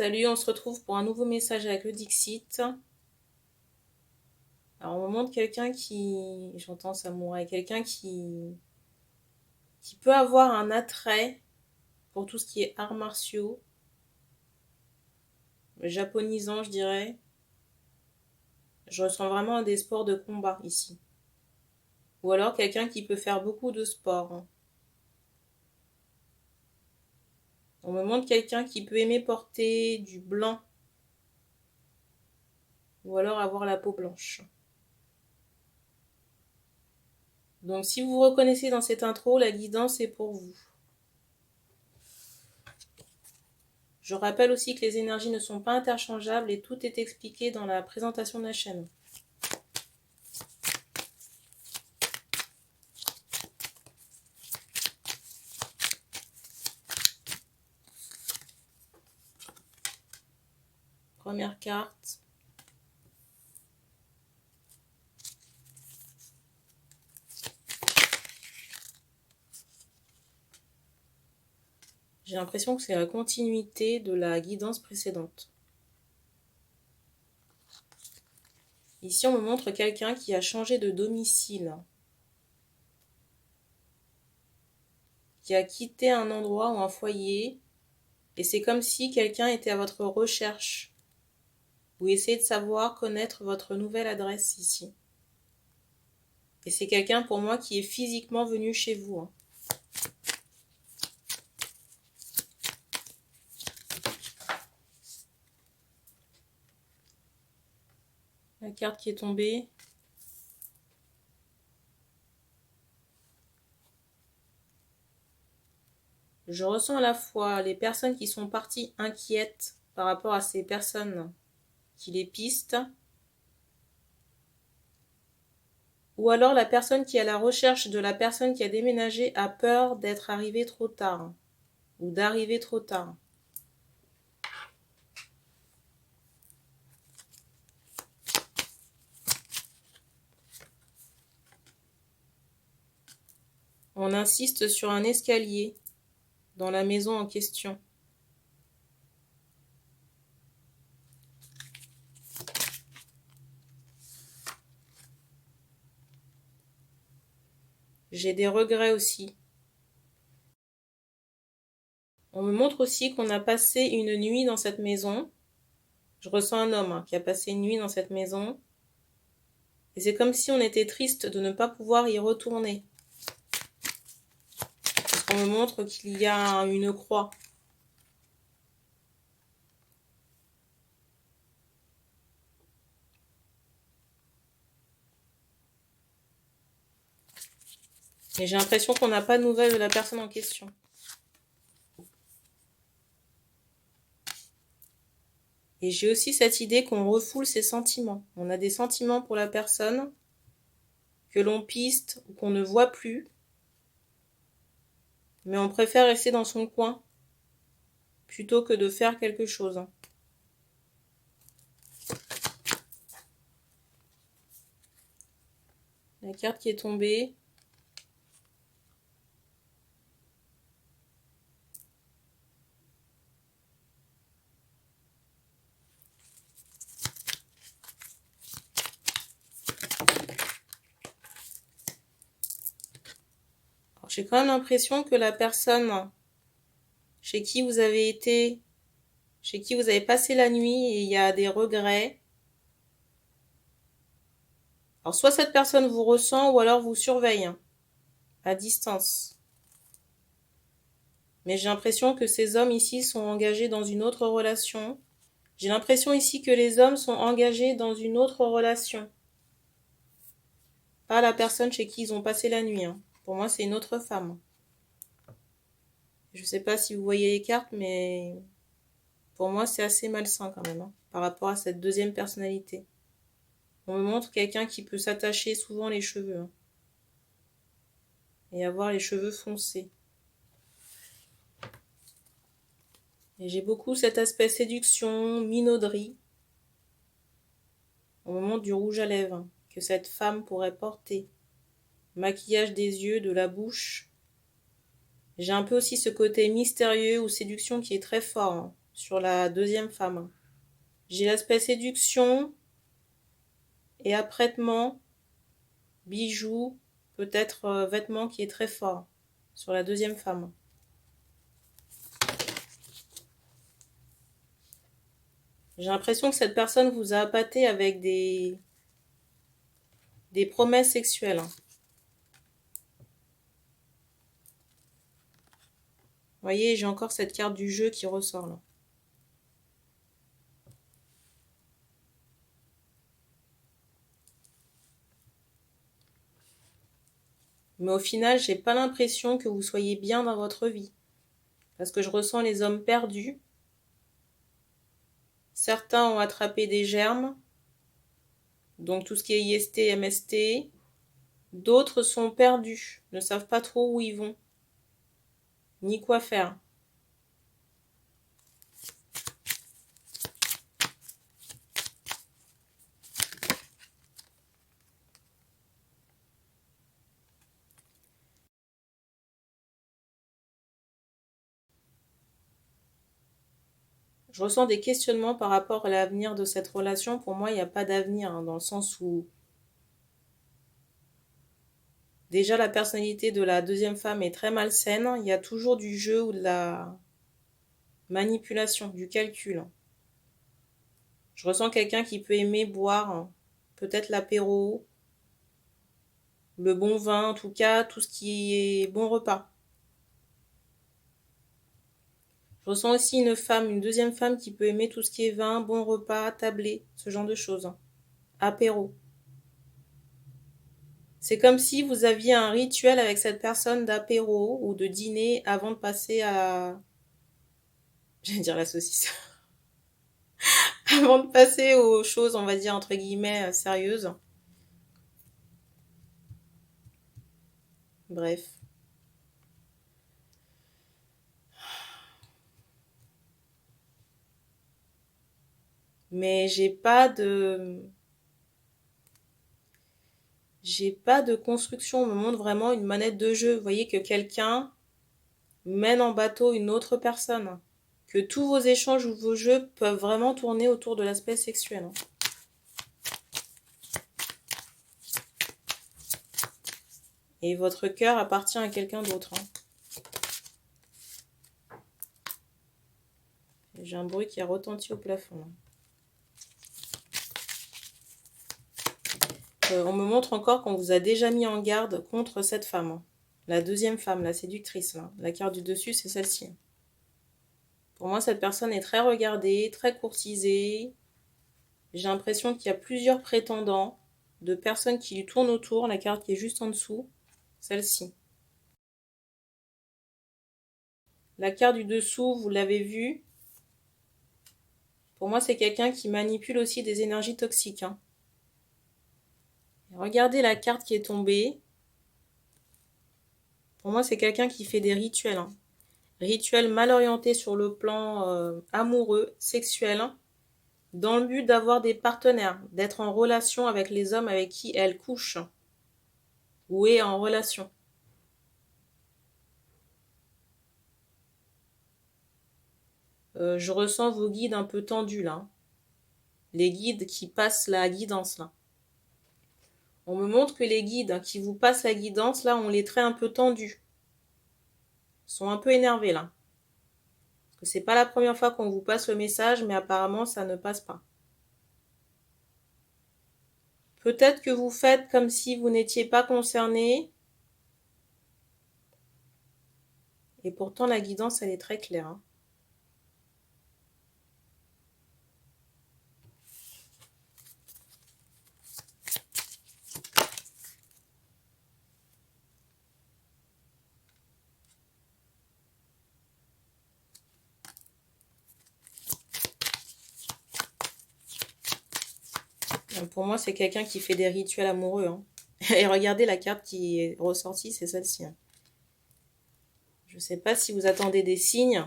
Salut, on se retrouve pour un nouveau message avec le Dixit. Alors on me montre quelqu'un qui, j'entends samouraï, quelqu'un qui peut avoir un attrait pour tout ce qui est arts martiaux, japonisant je dirais. Je ressens vraiment des sports de combat ici. Ou alors quelqu'un qui peut faire beaucoup de sport. On me montre quelqu'un qui peut aimer porter du blanc. Ou alors avoir la peau blanche. Donc si vous vous reconnaissez dans cette intro, la guidance est pour vous. Je rappelle aussi que les énergies ne sont pas interchangeables et tout est expliqué dans la présentation de la chaîne. Première carte. J'ai l'impression que c'est la continuité de la guidance précédente. Ici, on me montre quelqu'un qui a changé de domicile, qui a quitté un endroit ou un foyer, et c'est comme si quelqu'un était à votre recherche. Vous essayez de savoir, connaître votre nouvelle adresse ici. Et c'est quelqu'un pour moi qui est physiquement venu chez vous. La carte qui est tombée. Je ressens à la fois les personnes qui sont parties inquiètes par rapport à ces personnes qui les pistent, ou alors la personne qui est à la recherche de la personne qui a déménagé a peur d'être arrivée trop tard, ou d'arriver trop tard. On insiste sur un escalier dans la maison en question. J'ai des regrets aussi. On me montre aussi qu'on a passé une nuit dans cette maison. Je ressens un homme qui a passé une nuit dans cette maison. Et c'est comme si on était triste de ne pas pouvoir y retourner. On me montre qu'il y a une croix. Et j'ai l'impression qu'on n'a pas de nouvelles de la personne en question. Et j'ai aussi cette idée qu'on refoule ses sentiments. On a des sentiments pour la personne que l'on piste ou qu'on ne voit plus. Mais on préfère rester dans son coin plutôt que de faire quelque chose. La carte qui est tombée. J'ai quand même l'impression que la personne chez qui vous avez été, chez qui vous avez passé la nuit et il y a des regrets. Alors soit cette personne vous ressent ou alors vous surveille à distance. Mais j'ai l'impression que ces hommes ici sont engagés dans une autre relation. J'ai l'impression ici que les hommes sont engagés dans une autre relation. Pas la personne chez qui ils ont passé la nuit. Pour moi, c'est une autre femme. Je sais pas si vous voyez les cartes, mais pour moi, c'est assez malsain quand même, par rapport à cette deuxième personnalité. On me montre quelqu'un qui peut s'attacher souvent les cheveux. Et avoir les cheveux foncés. Et j'ai beaucoup cet aspect séduction, minauderie. On me montre du rouge à lèvres que cette femme pourrait porter. Maquillage des yeux, de la bouche. J'ai un peu aussi ce côté mystérieux ou séduction qui est très fort sur la deuxième femme. J'ai l'aspect séduction et apprêtement, bijoux, peut-être vêtements qui est très fort sur la deuxième femme. J'ai l'impression que cette personne vous a appâté avec des promesses sexuelles. Vous voyez, j'ai encore cette carte du jeu qui ressort là. Mais au final, j'ai pas l'impression que vous soyez bien dans votre vie. Parce que je ressens les hommes perdus. Certains ont attrapé des germes. Donc tout ce qui est IST, MST. D'autres sont perdus, ne savent pas trop où ils vont, ni quoi faire. Je ressens des questionnements par rapport à l'avenir de cette relation. Pour moi, il n'y a pas d'avenir, hein, dans le sens où déjà la personnalité de la deuxième femme est très malsaine. Il y a toujours du jeu ou de la manipulation, du calcul. Je ressens quelqu'un qui peut aimer boire, hein, peut-être l'apéro, le bon vin, en tout cas, tout ce qui est bon repas. Je ressens aussi une femme, une deuxième femme qui peut aimer tout ce qui est vin, bon repas, tablé, ce genre de choses. Apéro. C'est comme si vous aviez un rituel avec cette personne d'apéro ou de dîner avant de passer à... J'allais dire la saucisse. Avant de passer aux choses, on va dire, entre guillemets, sérieuses. Bref. Mais j'ai pas de construction. On me montre vraiment une manette de jeu. Vous voyez que quelqu'un mène en bateau une autre personne. Que tous vos échanges ou vos jeux peuvent vraiment tourner autour de l'aspect sexuel, hein. Et votre cœur appartient à quelqu'un d'autre, hein. J'ai un bruit qui a retenti au plafond, là. On me montre encore qu'on vous a déjà mis en garde contre cette femme, hein. La deuxième femme, la séductrice, là. La carte du dessus, c'est celle-ci. Pour moi, cette personne est très regardée, très courtisée. J'ai l'impression qu'il y a plusieurs prétendants, de personnes qui lui tournent autour. La carte qui est juste en dessous, celle-ci. La carte du dessous, vous l'avez vue. Pour moi, c'est quelqu'un qui manipule aussi des énergies toxiques, hein. Regardez la carte qui est tombée. Pour moi, c'est quelqu'un qui fait des rituels, hein. Rituels mal orientés sur le plan amoureux, sexuel, hein, dans le but d'avoir des partenaires, d'être en relation avec les hommes avec qui elle couche ou est en relation. Je ressens vos guides un peu tendus là, hein. Les guides qui passent la guidance là. On me montre que les guides qui vous passent la guidance là ont les traits un peu tendus. Ils sont un peu énervés là. Parce que c'est pas la première fois qu'on vous passe le message, mais apparemment ça ne passe pas. Peut-être que vous faites comme si vous n'étiez pas concerné. Et pourtant la guidance elle est très claire, hein. Pour moi, c'est quelqu'un qui fait des rituels amoureux, hein. Et regardez la carte qui est ressortie, c'est celle-ci, hein. Je ne sais pas si vous attendez des signes.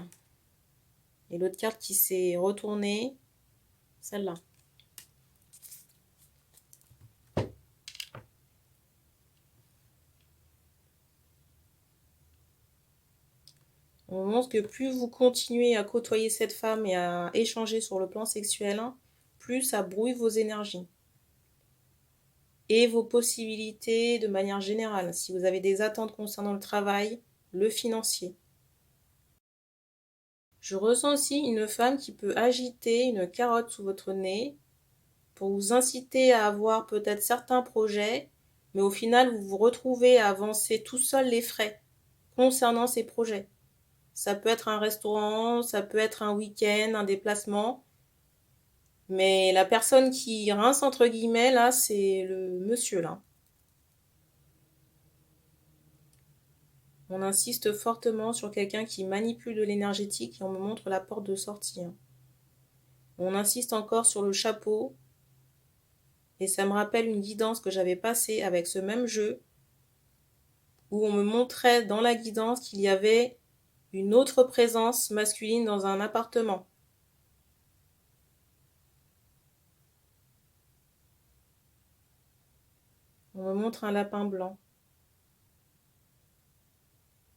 Et l'autre carte qui s'est retournée, celle-là. On montre que plus vous continuez à côtoyer cette femme et à échanger sur le plan sexuel, plus ça brouille vos énergies et vos possibilités de manière générale. Si vous avez des attentes concernant le travail, le financier. Je ressens aussi une femme qui peut agiter une carotte sous votre nez pour vous inciter à avoir peut-être certains projets, mais au final, vous vous retrouvez à avancer tout seul les frais concernant ces projets. Ça peut être un restaurant, ça peut être un week-end, un déplacement, mais la personne qui rince, entre guillemets, là, c'est le monsieur, là. On insiste fortement sur quelqu'un qui manipule de l'énergétique et on me montre la porte de sortie. On insiste encore sur le chapeau et ça me rappelle une guidance que j'avais passée avec ce même jeu où on me montrait dans la guidance qu'il y avait une autre présence masculine dans un appartement. On me montre un lapin blanc.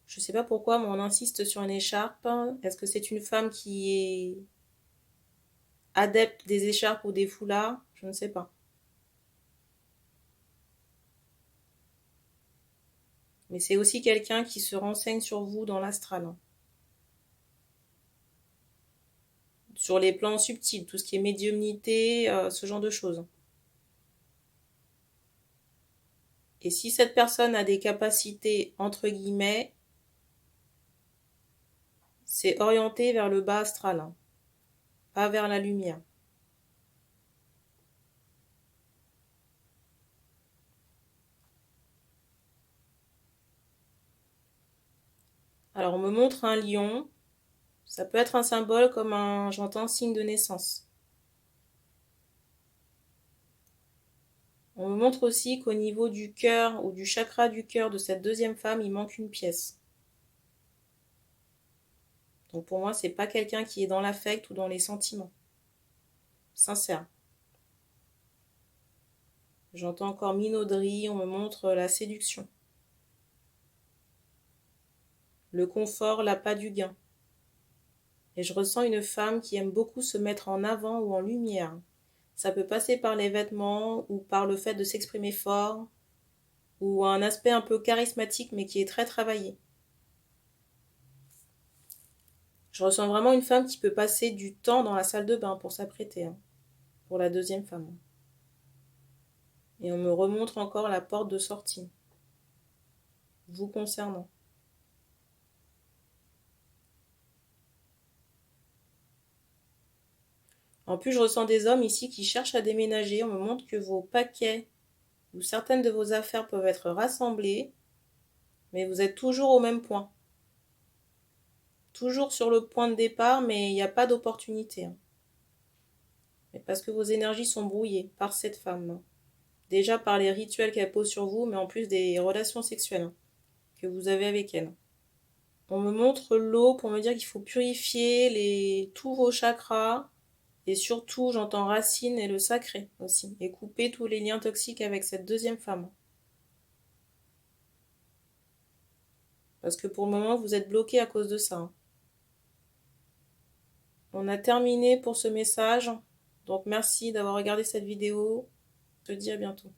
Je ne sais pas pourquoi, mais on insiste sur une écharpe. Est-ce que c'est une femme qui est adepte des écharpes ou des foulards? Je ne sais pas. Mais c'est aussi quelqu'un qui se renseigne sur vous dans l'astral. Sur les plans subtils, tout ce qui est médiumnité, ce genre de choses. Et si cette personne a des capacités, entre guillemets, c'est orienté vers le bas astral, pas vers la lumière. Alors on me montre un lion, ça peut être un symbole comme un, j'entends, signe de naissance. On me montre aussi qu'au niveau du cœur ou du chakra du cœur de cette deuxième femme, il manque une pièce. Donc pour moi, c'est pas quelqu'un qui est dans l'affect ou dans les sentiments. Sincère. J'entends encore minauderie, on me montre la séduction. Le confort, l'appât du gain. Et je ressens une femme qui aime beaucoup se mettre en avant ou en lumière. Ça peut passer par les vêtements ou par le fait de s'exprimer fort ou un aspect un peu charismatique mais qui est très travaillé. Je ressens vraiment une femme qui peut passer du temps dans la salle de bain pour s'apprêter, pour la deuxième femme. Et on me remontre encore la porte de sortie, vous concernant. En plus, je ressens des hommes ici qui cherchent à déménager. On me montre que vos paquets ou certaines de vos affaires peuvent être rassemblées, mais vous êtes toujours au même point. Toujours sur le point de départ, mais il n'y a pas d'opportunité. Mais parce que vos énergies sont brouillées par cette femme. Déjà par les rituels qu'elle pose sur vous, mais en plus des relations sexuelles que vous avez avec elle. On me montre l'eau pour me dire qu'il faut purifier tous vos chakras. Et surtout, j'entends racine et le sacré aussi. Et couper tous les liens toxiques avec cette deuxième femme. Parce que pour le moment, vous êtes bloqué à cause de ça. On a terminé pour ce message. Donc merci d'avoir regardé cette vidéo. Je te dis à bientôt.